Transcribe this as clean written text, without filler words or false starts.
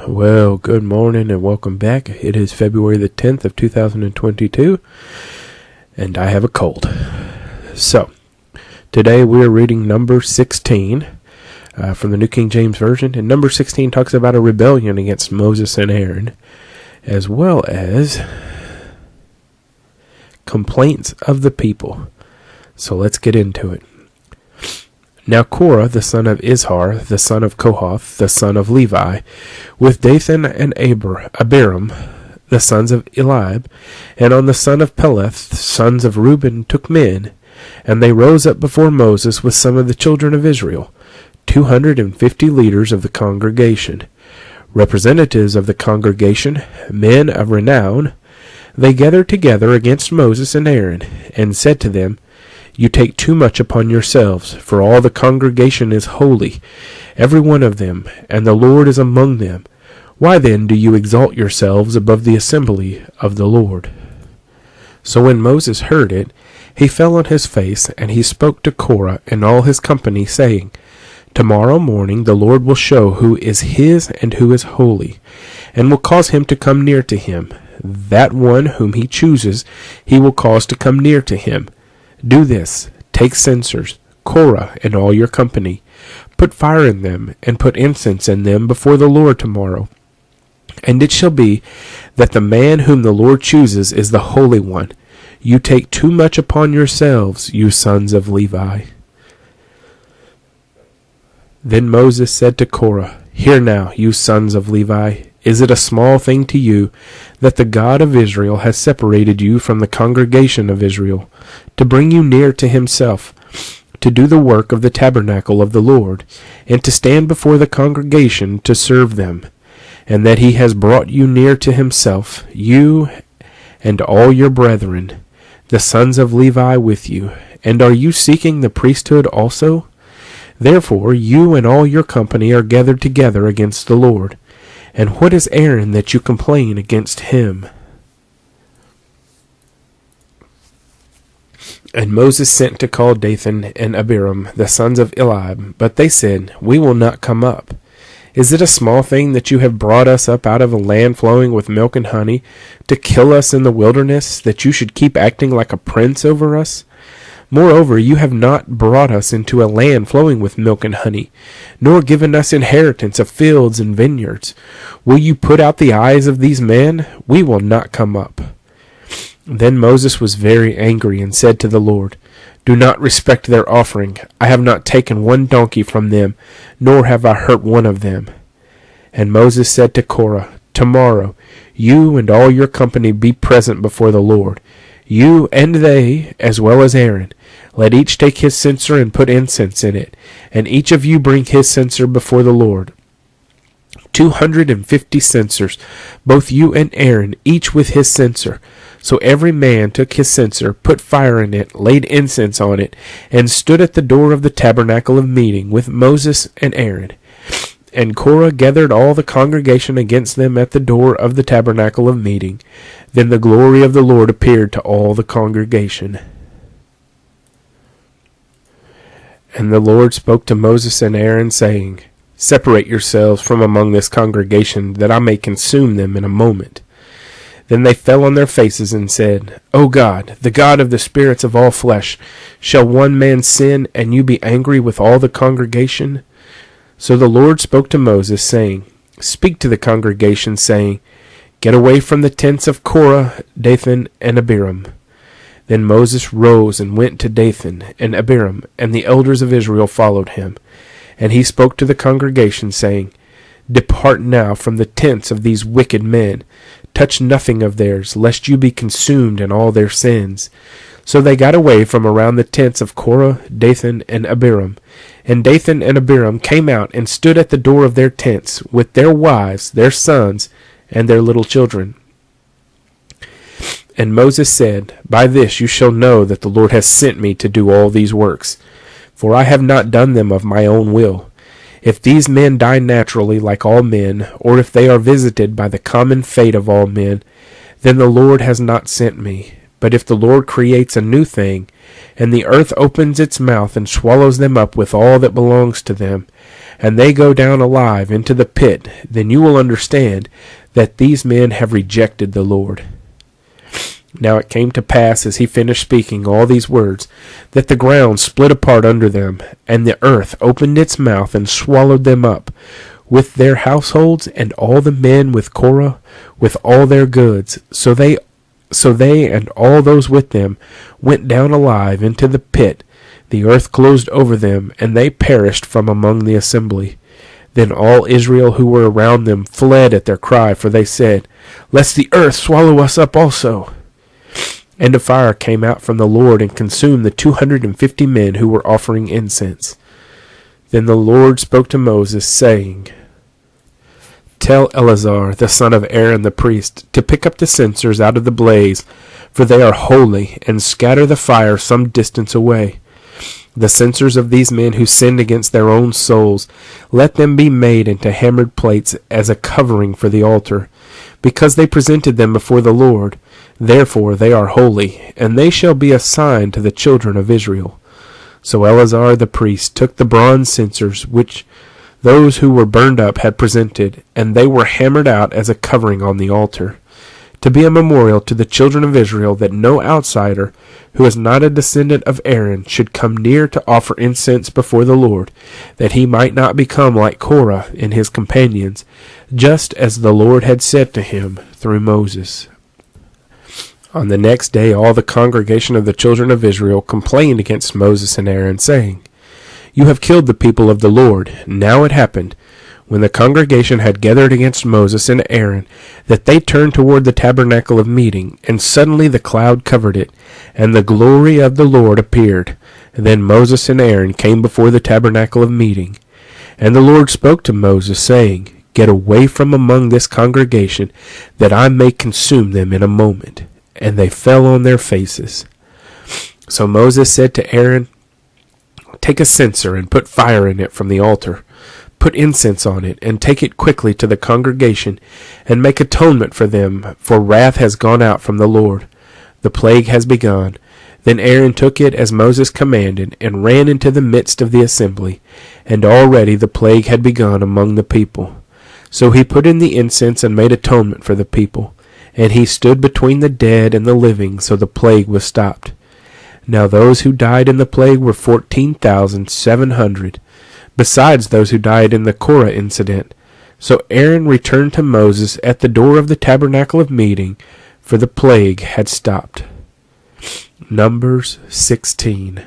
Well, good morning and welcome back. It is February the 10th of 2022, and I have a cold. So, today we are reading number 16 from the New King James Version, and number 16 talks about a rebellion against Moses and Aaron, as well as complaints of the people. So let's get into it. Now Korah, the son of Izhar, the son of Kohath, the son of Levi, with Dathan and Abiram, the sons of Eliab, and on the son of Peleth, sons of Reuben, took men, and they rose up before Moses with some of the children of Israel, 250 leaders of the congregation, representatives of the congregation, men of renown. They gathered together against Moses and Aaron, and said to them, You take too much upon yourselves, for all the congregation is holy, every one of them, and the Lord is among them. Why then do you exalt yourselves above the assembly of the Lord? So when Moses heard it, he fell on his face, and he spoke to Korah and all his company, saying, Tomorrow morning the Lord will show who is his and who is holy, and will cause him to come near to him. That one whom he chooses he will cause to come near to him. Do this, take censers, Korah and all your company, put fire in them, and put incense in them before the Lord tomorrow. And it shall be that the man whom the Lord chooses is the Holy One. You take too much upon yourselves, you sons of Levi. Then Moses said to Korah, Hear now, you sons of Levi, is it a small thing to you that the God of Israel has separated you from the congregation of Israel, to bring you near to himself, to do the work of the tabernacle of the Lord, and to stand before the congregation to serve them, and that he has brought you near to himself, you and all your brethren, the sons of Levi with you? And are you seeking the priesthood also? Therefore you and all your company are gathered together against the Lord. And what is Aaron that you complain against him? And Moses sent to call Dathan and Abiram, the sons of Eliab, but they said, We will not come up. Is it a small thing that you have brought us up out of a land flowing with milk and honey, to kill us in the wilderness, that you should keep acting like a prince over us? Moreover, you have not brought us into a land flowing with milk and honey, nor given us inheritance of fields and vineyards. Will you put out the eyes of these men? We will not come up. Then Moses was very angry and said to the Lord, Do not respect their offering. I have not taken one donkey from them, nor have I hurt one of them. And Moses said to Korah, Tomorrow you and all your company be present before the Lord, you and they, as well as Aaron. Let each take his censer and put incense in it, and each of you bring his censer before the Lord. 250 censers, both you and Aaron, each with his censer. So every man took his censer, put fire in it, laid incense on it, and stood at the door of the tabernacle of meeting with Moses and Aaron. And Korah gathered all the congregation against them at the door of the tabernacle of meeting. Then the glory of the Lord appeared to all the congregation. And the Lord spoke to Moses and Aaron, saying, Separate yourselves from among this congregation, that I may consume them in a moment. Then they fell on their faces and said, O God, the God of the spirits of all flesh, shall one man sin, and you be angry with all the congregation? So the Lord spoke to Moses, saying, Speak to the congregation, saying, Get away from the tents of Korah, Dathan, and Abiram. Then Moses rose and went to Dathan and Abiram, and the elders of Israel followed him. And he spoke to the congregation, saying, Depart now from the tents of these wicked men. Touch nothing of theirs, lest you be consumed in all their sins. So they got away from around the tents of Korah, Dathan, and Abiram. And Dathan and Abiram came out and stood at the door of their tents, with their wives, their sons, and their little children. And Moses said, By this you shall know that the Lord has sent me to do all these works, for I have not done them of my own will. If these men die naturally like all men, or if they are visited by the common fate of all men, then the Lord has not sent me. But if the Lord creates a new thing, and the earth opens its mouth and swallows them up with all that belongs to them, and they go down alive into the pit, then you will understand that these men have rejected the Lord." Now it came to pass, as he finished speaking all these words, that the ground split apart under them, and the earth opened its mouth and swallowed them up, with their households, and all the men with Korah, with all their goods. So they and all those with them went down alive into the pit. The earth closed over them, and they perished from among the assembly. Then all Israel who were around them fled at their cry, for they said, "Lest the earth swallow us up also." And a fire came out from the Lord and consumed the 250 men who were offering incense. Then the Lord spoke to Moses, saying, "Tell Eleazar, the son of Aaron the priest, to pick up the censers out of the blaze, for they are holy, and scatter the fire some distance away. The censers of these men who sinned against their own souls, let them be made into hammered plates as a covering for the altar, because they presented them before the Lord. Therefore they are holy, and they shall be a sign to the children of Israel." So Eleazar the priest took the bronze censers which those who were burned up had presented, and they were hammered out as a covering on the altar, to be a memorial to the children of Israel that no outsider who is not a descendant of Aaron should come near to offer incense before the Lord, that he might not become like Korah and his companions, just as the Lord had said to him through Moses. On the next day all the congregation of the children of Israel complained against Moses and Aaron, saying, "You have killed the people of the Lord." Now it happened, when the congregation had gathered against Moses and Aaron, that they turned toward the tabernacle of meeting, and suddenly the cloud covered it, and the glory of the Lord appeared. Then Moses and Aaron came before the tabernacle of meeting. And the Lord spoke to Moses, saying, "Get away from among this congregation, that I may consume them in a moment." And they fell on their faces. So Moses said to Aaron, "Take a censer and put fire in it from the altar. Put incense on it, and take it quickly to the congregation, and make atonement for them, for wrath has gone out from the Lord. The plague has begun." Then Aaron took it as Moses commanded, and ran into the midst of the assembly, and already the plague had begun among the people. So he put in the incense and made atonement for the people, and he stood between the dead and the living, so the plague was stopped. Now those who died in the plague were 14,700, besides those who died in the Korah incident. So Aaron returned to Moses at the door of the tabernacle of meeting, for the plague had stopped. Numbers 16.